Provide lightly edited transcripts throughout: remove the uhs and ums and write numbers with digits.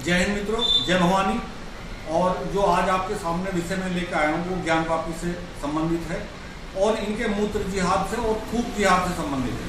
जय हिंद मित्रों, जय भवानी। और जो आज आपके सामने विषय में लेकर आया हूँ वो ज्ञानवापी से संबंधित है और इनके मूत्र जिहाद से और थूक जिहाद से संबंधित है।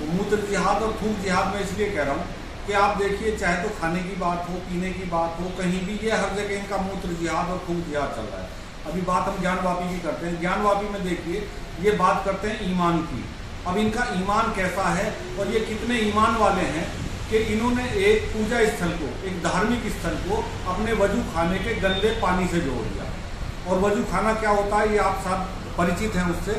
तो मूत्र जिहाद और थूक जिहाद मैं इसलिए कह रहा हूँ कि आप देखिए, चाहे तो खाने की बात हो, पीने की बात हो, कहीं भी ये हर जगह इनका मूत्र जिहाद और थूक जिहाद चल रहा है। अभी बात हम ज्ञानवापी की करते हैं। ज्ञानवापी में देखिए, ये बात करते हैं ईमान की। अब इनका ईमान कैसा है और ये कितने ईमान वाले हैं कि इन्होंने एक पूजा स्थल को, एक धार्मिक स्थल को अपने वजू खाने के गंदे पानी से जोड़ दिया। और वजू खाना क्या होता है, ये आप सब परिचित हैं उससे,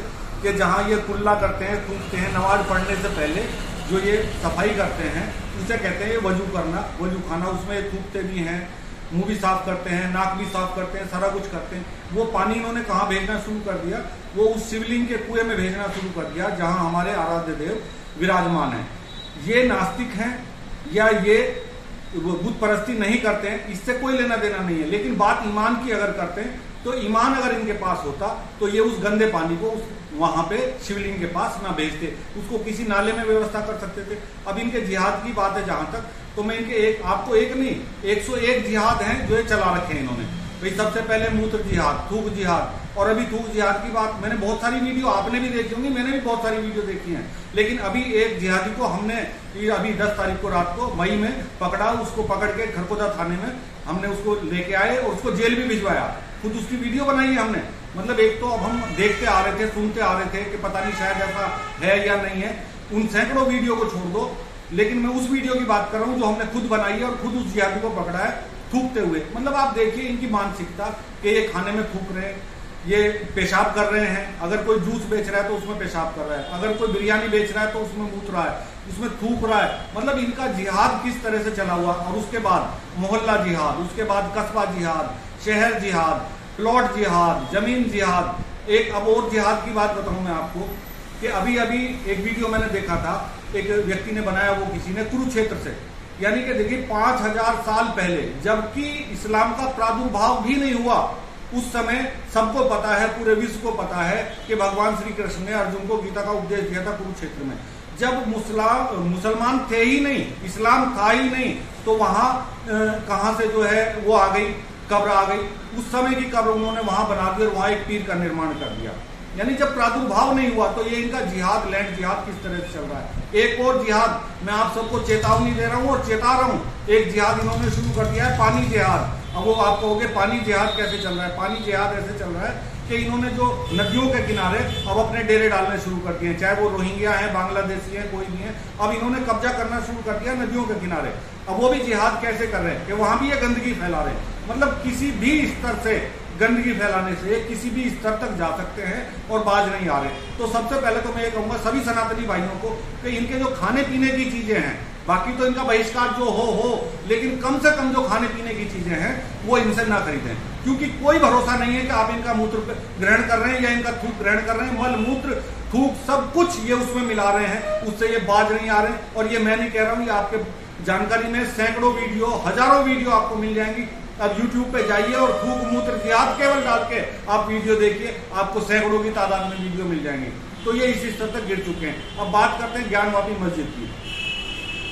कि जहाँ ये कुल्ला करते हैं, थूकते हैं, नमाज पढ़ने से पहले जो ये सफाई करते हैं उसे कहते हैं वजू करना, वजू खाना। उसमें थूकते भी हैं, मुंह भी साफ करते हैं, नाक भी साफ करते हैं, सारा कुछ करते हैं। वो पानी इन्होंने कहाँ भेजना शुरू कर दिया, वो उस शिवलिंग के कुएं में भेजना शुरू कर दिया जहाँ हमारे आराध्य देव विराजमान है। ये नास्तिक हैं या ये बुत परस्ती नहीं करते हैं, इससे कोई लेना देना नहीं है। लेकिन बात ईमान की अगर करते हैं तो ईमान अगर इनके पास होता तो ये उस गंदे पानी को वहां पे शिवलिंग के पास ना भेजते, उसको किसी नाले में व्यवस्था कर सकते थे। अब इनके जिहाद की बात है जहां तक, तो मैं इनके आपको एक नहीं 101 जिहाद हैं जो ये चला रखे हैं इन्होंने। भाई सबसे पहले मूत्र जिहाद, थूक जिहाद, और अभी थूक जिहाद की बात मैंने बहुत सारी वीडियो आपने भी देखी होंगी, मैंने भी बहुत सारी वीडियो देखी हैं। लेकिन अभी एक जिहादी को हमने अभी 10 तारीख को रात को मई में पकड़ा, उसको पकड़ के खरकोदा थाने में हमने उसको लेके आए और उसको जेल भी भिजवाया, खुद उसकी वीडियो बनाई है हमने। मतलब एक तो अब हम देखते आ रहे थे, सुनते आ रहे थे कि पता नहीं शायद ऐसा है या नहीं है, उन सैकड़ों वीडियो को छोड़ दो। लेकिन मैं उस वीडियो की बात कर रहा हूँ जो हमने खुद बनाई है और खुद उस जिहादी को पकड़ा है थूकते हुए। मतलब आप देखिए इनकी मानसिकता कि ये खाने में थूक रहे हैं, ये पेशाब कर रहे हैं। अगर कोई जूस बेच रहा है तो उसमें पेशाब कर रहा है, अगर कोई बिरयानी बेच रहा है तो उसमें मूत रहा है, उसमें थूक रहा है। मतलब इनका जिहाद किस तरह से चला हुआ। और उसके बाद मोहल्ला जिहाद, उसके बाद कस्बा जिहाद, शहर जिहाद, प्लॉट जिहाद, जमीन जिहाद। एक अब और जिहाद की बात बताऊं मैं आपको कि अभी अभी एक वीडियो मैंने देखा था, एक व्यक्ति ने बनाया, वो किसी ने कुरुक्षेत्र से, यानी कि देखिए 5000 साल पहले, जबकि इस्लाम का प्रादुर्भाव भी नहीं हुआ, उस समय सबको पता है, पूरे विश्व को पता है कि भगवान श्री कृष्ण ने अर्जुन को गीता का उपदेश दिया था कुरुक्षेत्र में। जब मुसलमान थे ही नहीं, इस्लाम था ही नहीं, तो वहां कहां से जो है वो आ गई, कब्र आ गई। उस समय की कब्र उन्होंने वहां बना दी और वहां एक पीर का निर्माण कर दिया। यानी जब प्रादुर्भाव नहीं हुआ तो ये इनका जिहाद, लैंड जिहाद किस तरह से चल रहा है। एक और जिहाद मैं आप सबको चेतावनी दे रहा हूं और चेता रहा हूं, एक जिहाद इन्होंने शुरू कर दिया है, पानी जिहाद। अब वो आप कहोगे पानी जिहाद कैसे चल रहा है। पानी जिहाद ऐसे चल रहा है कि इन्होंने जो नदियों के किनारे अब अपने डेरे डालने शुरू कर दिए, चाहे वो रोहिंग्या है, बांग्लादेशी है, कोई भी है, अब इन्होंने कब्जा करना शुरू कर दिया नदियों के किनारे। अब वो भी जिहाद कैसे कर रहे हैं कि वहां भी ये गंदगी फैला रहे हैं। मतलब किसी भी स्तर से गंदगी फैलाने से किसी भी स्तर तक जा सकते हैं और बाज नहीं आ रहे। तो सबसे पहले तो मैं ये कहूंगा सभी सनातनी भाइयों को कि इनके जो खाने पीने की चीजें हैं, बाकी तो इनका बहिष्कार जो हो, लेकिन कम से कम जो खाने पीने की चीजें हैं वो इनसे ना खरीदें, क्योंकि कोई भरोसा नहीं है कि आप इनका मूत्र ग्रहण कर रहे हैं या इनका थूक ग्रहण कर रहे हैं। मल मूत्र थूक सब कुछ ये उसमें मिला रहे हैं, उससे ये बाज नहीं आ रहे। और ये मैं नहीं कह रहा हूँ, ये आपके जानकारी में सैकड़ों वीडियो, हजारों वीडियो आपको मिल जाएंगी। अब YouTube पे जाइए और थूक मूत्र जिहाद केवल डाल के आप वीडियो देखिए, आपको सैकड़ों की तादाद में वीडियो मिल जाएंगे। तो ये इस स्तर तक गिर चुके हैं। अब बात करते हैं ज्ञानवापी मस्जिद की,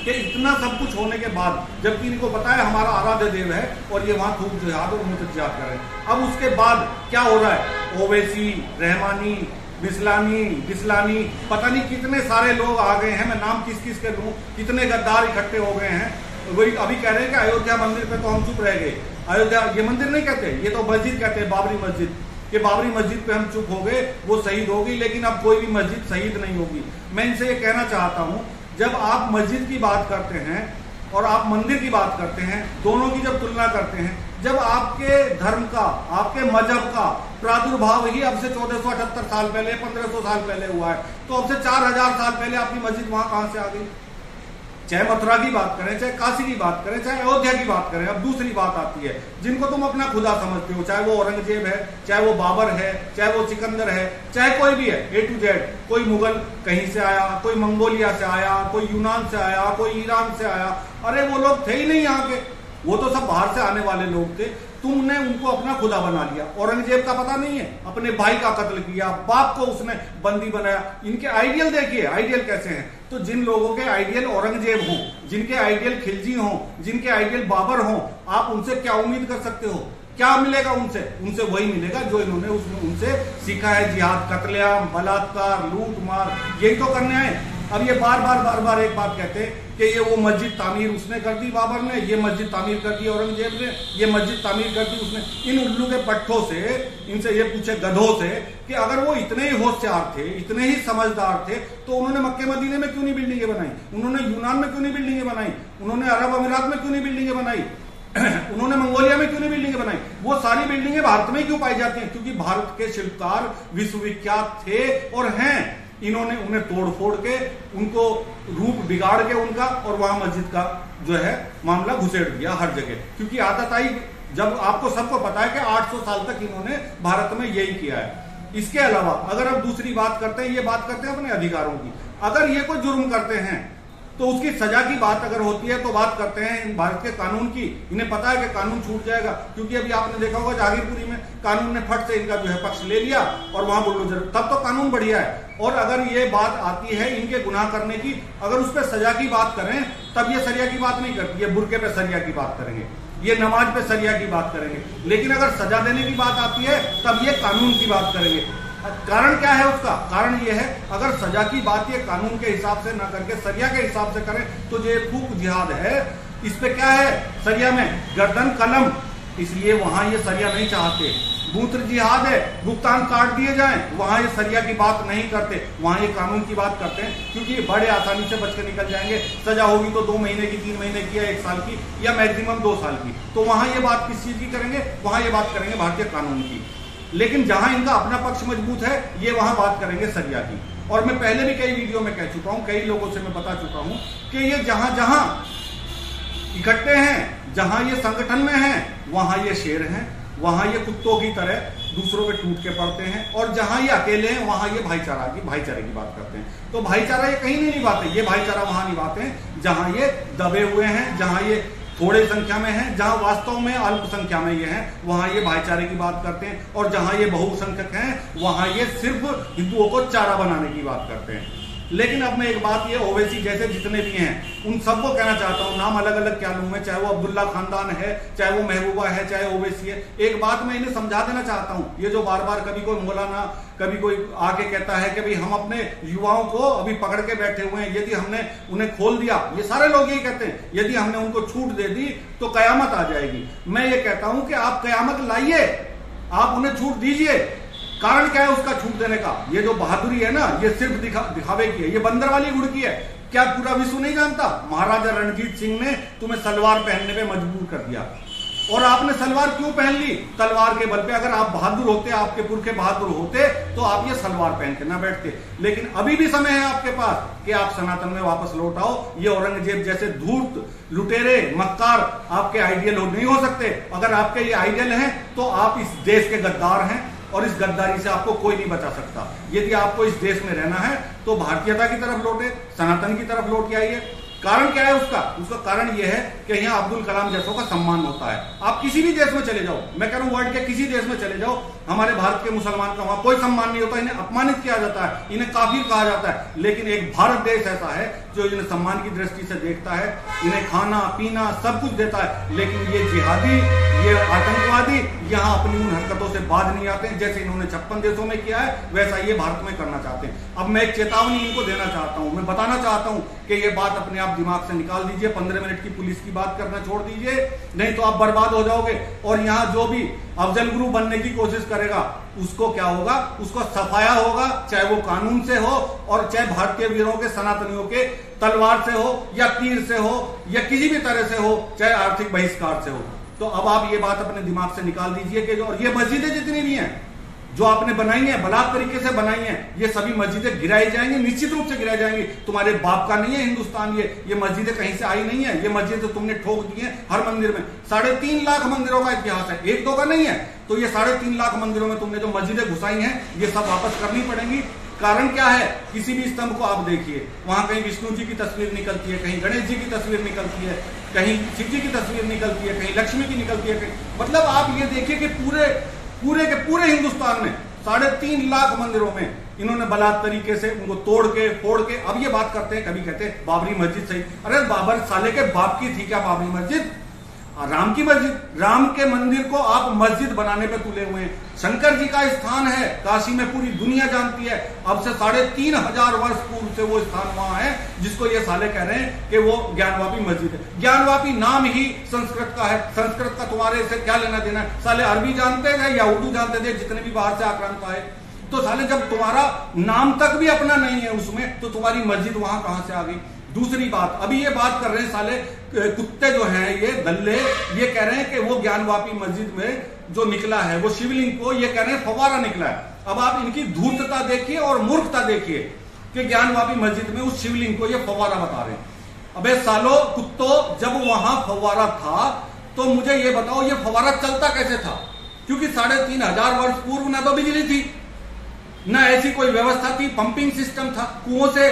कि इतना सब कुछ होने के बाद, जबकि इनको पता है हमारा आराध्य देव है और ये वहां थूक जिहाद और मूत्र जिहाद कर रहे हैं। अब उसके बाद क्या हो रहा है, ओवैसी, रहमानी, बिस्लानी, पता नहीं कितने सारे लोग आ गए हैं, मैं नाम किस किस के लूं, कितने गद्दार इकट्ठे हो गए हैं। वही अभी कह रहे हैं कि अयोध्या मंदिर पे तो हम चुप रह गए। अयोध्या ये मंदिर नहीं कहते, ये तो मस्जिद कहते हैं, बाबरी मस्जिद, कि बाबरी मस्जिद पे हम चुप हो गए, वो शहीद हो गई, लेकिन अब कोई भी मस्जिद शहीद नहीं होगी। मैं इनसे ये कहना चाहता हूं, जब आप मस्जिद की बात करते हैं और आप मंदिर की बात करते हैं, दोनों की जब तुलना करते हैं, जब आपके धर्म का, आपके मजहब का प्रादुर्भाव ही अब से 1478 साल पहले, 1500 साल पहले हुआ है, तो अब से 4000 साल पहले आपकी मस्जिद वहां कहां से आ गई। चाहे मथुरा की बात करें, चाहे काशी की बात करें, चाहे अयोध्या की बात करें। अब दूसरी बात आती है, जिनको तुम अपना खुदा समझते हो, चाहे वो औरंगजेब है, चाहे वो बाबर है, चाहे वो सिकंदर है, चाहे कोई भी है, A to Z, कोई मुगल कहीं से आया, कोई मंगोलिया से आया, कोई यूनान से आया, कोई ईरान से आया। अरे वो लोग थे ही नहीं यहाँ के, वो तो सब बाहर से आने वाले लोग थे। तुमने उनको अपना खुदा बना लिया। औरंगजेब का पता नहीं है, अपने भाई का कत्ल किया, बाप को उसने बंदी बनाया। इनके आइडियल देखिए, आइडियल कैसे हैं। तो जिन लोगों के आइडियल औरंगजेब हों, जिनके आइडियल खिलजी हों, जिनके आइडियल बाबर हों, आप उनसे क्या उम्मीद कर सकते हो? क्या मिलेगा उनसे? उनसे वही मिलेगा जो इन्होंने उनसे सीखा है, जिहाद, कत्लेआम, बलात्कार, लूट मार, यही तो करने आए। अब ये बार बार एक बात कहते हैं कि ये वो मस्जिद तामीर उसने कर दी बाबर ने, ये मस्जिद तामीर कर दी औरंगजेब ने, ये मस्जिद तामीर कर दी उसने। इन उल्लू के पट्टों से, इनसे ये पूछे गधों से कि अगर वो इतने ही होशियार थे, इतने ही समझदार थे, तो उन्होंने मक्के मदीने में क्यों नहीं बिल्डिंगें बनाई? उन्होंने यूनान में क्यों नहीं बिल्डिंगें बनाई? उन्होंने अरब अमीरात में क्यों नहीं बिल्डिंगें बनाई? उन्होंने मंगोलिया में क्यों नहीं बिल्डिंगें बनाई? वो सारी बिल्डिंगें भारत में क्यों पाई जाती हैं? क्योंकि भारत के शिल्पकार विश्वविख्यात थे और हैं। इन्होंने उन्हें तोड़ फोड़ के, उनको रूप बिगाड़ के उनका, और वहां मस्जिद का जो है मामला घुसेड़ दिया हर जगह। क्योंकि आदत आई, जब आपको सबको पता है कि 800 साल तक इन्होंने भारत में यही किया है। इसके अलावा अगर अब दूसरी बात करते हैं, ये बात करते हैं अपने अधिकारों की। अगर ये कोई जुर्म करते हैं तो उसकी सजा की बात अगर होती है तो बात करते हैं भारत के कानून की। इन्हें पता है कि कानून छूट जाएगा, क्योंकि अभी आपने देखा होगा जहांगीरपुरी में कानून ने फट से इनका जो है पक्ष ले लिया और वहां बुलडोजर, तब तो कानून बढ़िया है। और अगर ये बात आती है इनके गुनाह करने की, अगर उस पर सजा की बात करें तब ये सरिया की बात नहीं करती, ये बुरके पे सरिया की बात करेंगे, ये नमाज पे सरिया की बात करेंगे। लेकिन अगर सजा देने की बात आती है तब ये कानून की बात करेंगे। कारण क्या है उसका? कारण ये है, अगर सजा की बात ये कानून के हिसाब से ना करके सरिया के हिसाब से करें तो ये फूक जिहाद है। इस पे क्या है सरिया में? गर्दन कलम। इसलिए वहां ये सरिया नहीं चाहते। मूत्र जिहाद है, भुगतान काट दिए जाएं, वहां ये सरिया की बात नहीं करते, वहां ये कानून की बात करते हैं। क्योंकि बड़े आसानी से बच के निकल जाएंगे। सजा होगी तो 2 महीने की, 3 महीने की, या 1 साल की, या मैक्सिमम 2 साल की। तो वहां ये बात किस चीज की करेंगे? वहां ये बात करेंगे भारतीय कानून की। लेकिन जहां इनका अपना पक्ष मजबूत है, ये वहां बात करेंगे सरिया की। और मैं पहले भी कई वीडियो में कह चुका हूं, कई लोगों से मैं बता चुका हूं कि ये जहां जहां इकट्ठे हैं, जहां ये संगठन में हैं, वहां ये शेर हैं, वहां ये कुत्तों की तरह दूसरों पे टूट के पड़ते हैं। और जहां ये अकेले हैं वहां ये भाईचारे की बात करते हैं। तो भाईचारा ये कहीं नहीं निभाते, ये भाईचारा वहां निभाते हैं जहां ये दबे हुए हैं, जहां ये थोड़े संख्या में हैं, जहां वास्तव में अल्पसंख्या में ये हैं, वहां ये भाईचारे की बात करते हैं। और जहां ये बहुसंख्यक हैं वहां ये सिर्फ हिंदुओं को चारा बनाने की बात करते हैं। लेकिन अब मैं एक बात, ये ओवैसी जैसे जितने भी हैं उन सबको कहना चाहता हूं, नाम अलग अलग क्या लूं मैं, चाहे वो अब्दुल्ला खानदान है, चाहे वो महबूबा है, चाहे ओवैसी है। एक बात मैं इन्हें समझा देना चाहता हूं, ये जो बार बार कभी कोई मौलाना, कभी कोई आके कहता है कि भाई हम अपने युवाओं को अभी पकड़ के बैठे हुए हैं, यदि हमने उन्हें खोल दिया, ये सारे लोग यही कहते हैं, यदि हमने उनको छूट दे दी तो कयामत आ जाएगी। मैं ये कहता हूं कि आप कयामत लाइए, आप उन्हें छूट दीजिए। कारण क्या है उसका छूट देने का? ये जो बहादुरी है ना, ये सिर्फ दिखावे की है, ये बंदर वाली गुड़ की है। क्या पूरा विश्व नहीं जानता? महाराजा रणजीत सिंह ने तुम्हें सलवार पहनने पे मजबूर कर दिया, और आपने सलवार क्यों पहन ली? तलवार के बल पे। अगर आप बहादुर होते, आपके पुरखे बहादुर होते, तो आप ये सलवार पहन के ना बैठते। लेकिन अभी भी समय है आपके पास कि आप सनातन में वापस लौट आओ। ये औरंगजेब जैसे धूर्त, लुटेरे, मक्कार आपके आइडियल नहीं हो सकते। अगर आपके ये आइडियल हैं तो आप इस देश के गद्दार हैं, और इस गद्दारी से आपको कोई नहीं बचा सकता। यदि आपको इस देश में रहना है तो भारतीयता की तरफ लौटे, सनातन की तरफ लौट के आइए। कारण क्या है उसका? उसका कारण यह है कि यहाँ अब्दुल कलाम जैसों का सम्मान होता है। आप किसी भी देश में चले जाओ, मैं कह रहा हूं वर्ल्ड के किसी देश में चले जाओ, हमारे भारत के मुसलमान का वहां कोई सम्मान नहीं होता, इन्हें अपमानित किया जाता है, इन्हें काफिर कहा जाता है। लेकिन एक भारत देश ऐसा है जो इन्हें सम्मान की दृष्टि से देखता है, इन्हें खाना पीना सब कुछ देता है। लेकिन ये जिहादी, ये आतंकवादी यहाँ अपनी उन हरकतों से बाज नहीं आते हैं। जैसे इन्होंने 56 देशों में किया है, वैसा ये भारत में करना चाहते हैं। अब मैं एक चेतावनी इनको देना चाहता हूं, मैं बताना चाहता हूं कि ये बात अपने आप दिमाग से निकाल दीजिए। 15 मिनट की पुलिस की बात करना छोड़ दीजिए, नहीं तो आप बर्बाद हो जाओगे। और यहाँ जो भी अफजल गुरु बनने की कोशिश करेगा उसको क्या होगा? उसको सफाया होगा, चाहे वो कानून से हो और चाहे भारतीय वीरों के, सनातनियों के तलवार से हो या तीर से हो या किसी भी तरह से हो, चाहे आर्थिक बहिष्कार से हो। तो अब आप ये बात अपने दिमाग से निकाल दीजिए कि और ये मस्जिदें जितनी भी हैं जो आपने बनाई है, बलात् तरीके से बनाई है, ये सभी मस्जिदें गिराई जाएंगी, निश्चित रूप से गिराई जाएंगी। तुम्हारे बाप का नहीं है हिंदुस्तान, ये मस्जिदें कहीं से आई नहीं है, ये मस्जिदें तुमने ठोक दी हैं हर मंदिर में। 3.5 लाख मंदिरों का इतिहास है, 1-2 का नहीं है। तो ये 3.5 लाख मंदिरों में तुमने जो मस्जिदें घुसाई हैं, ये सब वापस करनी पड़ेंगी। कारण क्या है? किसी भी स्तंभ को आप देखिए, वहां कहीं विष्णु जी की तस्वीर निकलती है, कहीं गणेश जी की तस्वीर निकलती है, कहीं शिव जी की तस्वीर निकलती है, कहीं लक्ष्मी की निकलती है, मतलब आप ये देखिए कि पूरे हिंदुस्तान में 3.5 लाख मंदिरों में इन्होंने बलात् तरीके से उनको तोड़ के फोड़ के, अब ये बात करते हैं, कभी कहते हैं बाबरी मस्जिद सही। अरे बाबर साले के बाप की थी क्या बाबरी मस्जिद? राम की मस्जिद, राम के मंदिर को आप मस्जिद बनाने पे तुले हुए हैं। शंकर जी का स्थान है काशी में, पूरी दुनिया जानती है, अब से 3,500 वर्ष पूर्व से वो स्थान वहां है, जिसको ये साले कह रहे हैं कि वो ज्ञानवापी मस्जिद है। ज्ञानवापी नाम ही संस्कृत का है, संस्कृत का तुम्हारे से क्या लेना देना है? साले अरबी जानते थे या उर्दू जानते थे, जितने भी बाहर से आक्रांत आए। तो साले जब तुम्हारा नाम तक भी अपना नहीं है उसमें, तो तुम्हारी मस्जिद वहां कहां से आ गई? दूसरी बात, अभी ये बात कर रहे हैं साले कुत्ते जो हैं, ये दल्ले, ये कह रहे हैं कि वो ज्ञानवापी मस्जिद में जो निकला है वो शिवलिंग को, ये कह रहे हैं फव्वारा निकला है। अब आप इनकी धूर्तता देखिए और मूर्खता देखिए कि ज्ञानवापी मस्जिद में उस शिवलिंग को ये फव्वारा बता रहे हैं। अबे सालो कुत्तो, जब वहां फव्वारा था तो मुझे ये बताओ ये फव्वारा चलता कैसे था? क्योंकि 3,500 वर्ष पूर्व ना तो बिजली थी, ना ऐसी कोई व्यवस्था थी, पंपिंग सिस्टम था, कुओं से,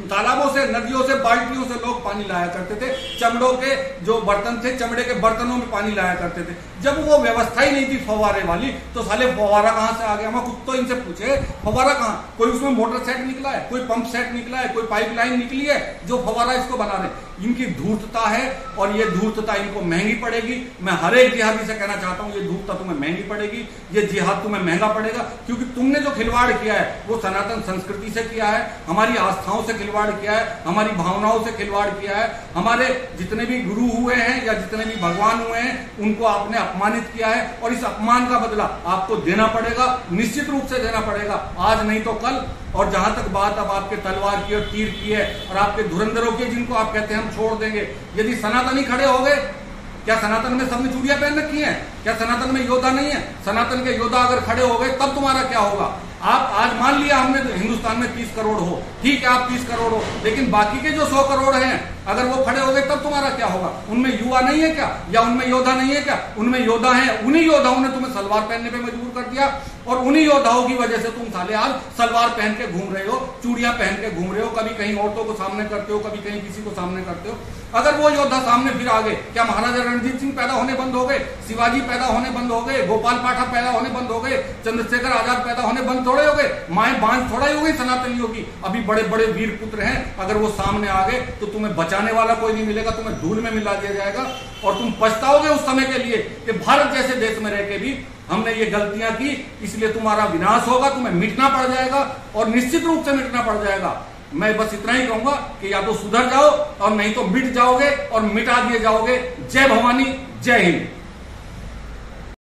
तालाबों से, नदियों से, बाल्टियों से लोग पानी लाया करते थे, चमड़ों के जो बर्तन थे, चमड़े के बर्तनों में पानी लाया करते थे। जब वो व्यवस्था ही नहीं थी फव्वारे वाली, तो साले फव्वारा कहां से आ गया? हम खुद तो इनसे पूछे फव्वारा कहां? कोई उसमें मोटर सेट निकला है, कोई पंप सेट निकला है, कोई पाइपलाइन निकली है जो फव्वारा इसको बना रहे? इनकी धूर्तता है, और ये धूर्तता इनको महंगी पड़ेगी। मैं हर एक जिहादी से कहना चाहता हूं, ये धूर्तता तुम्हें महंगी पड़ेगी, ये जिहाद तुम्हें महंगा पड़ेगा, क्योंकि तुमने जो खिलवाड़ किया है वो सनातन संस्कृति से किया है, हमारी आस्थाओं से खिलवाड़ किया है, हमारी भावनाओं से खिलवाड़ किया है, हमारे जितने भी गुरु हुए हैं या जितने भी भगवान हुए हैं उनको आपने अपमानित किया है, और इस अपमान का बदला आपको देना पड़ेगा, निश्चित रूप से देना पड़ेगा, आज नहीं तो कल। और जहां तक बात अब आपके तलवार की और तीर की है और आपके धुरंधरों की, जिनको आप कहते हैं हम छोड़ देंगे, यदि सनातनी खड़े हो गए, क्या सनातन में सबने चूड़ियां पहन रखी हैं? क्या सनातन में योद्धा नहीं है? सनातन के योद्धा अगर खड़े हो गए तब तुम्हारा क्या होगा? आप आज मान लिया हमने तो हिंदुस्तान में 30 करोड़ हो, ठीक है आप 30 करोड़ हो, लेकिन बाकी के जो 100 करोड़ हैं अगर वो खड़े हो गए तब तुम्हारा क्या होगा? उनमें युवा नहीं है क्या? या उनमें योद्धा नहीं है क्या? उनमें योद्धा है, उन्हीं योद्धाओं ने तुम्हें सलवार पहनने पे मजबूर कर दिया, और उन्हीं योद्धाओं की वजह से तुम साले आज सलवार पहन के घूम रहे हो, चूड़ियां पहन के घूम रहे हो, कभी कहीं औरतों को सामने करते हो, कभी कहीं किसी को सामने करते हो। अगर वो योद्धा सामने फिर आ गए, क्या महाराजा रणजीत सिंह पैदा होने बंद हो गए? शिवाजी पैदा होने बंद हो गए? गोपाल पाठक पैदा होने बंद हो गए? चंद्रशेखर आजाद पैदा होने बंद थोड़े हो गए? माएं बांझ थोड़ा ही हो गई सनातनियों की? अभी बड़े बड़े वीर पुत्र हैं, अगर वो सामने आ गए तो तुम्हें बचाने वाला कोई नहीं मिलेगा, तुम्हें धूल में मिला दिया जाएगा, और तुम पछताओगे उस समय के लिए कि भारत जैसे देश में रह के भी हमने ये गलतियां की, इसलिए तुम्हारा विनाश होगा, तुम्हें मिटना पड़ जाएगा, और निश्चित रूप से मिटना पड़ जाएगा। मैं बस इतना ही कहूंगा कि या तो सुधर जाओ और नहीं तो मिट जाओगे और मिटा दिए जाओगे। जय भवानी, जय हिंद।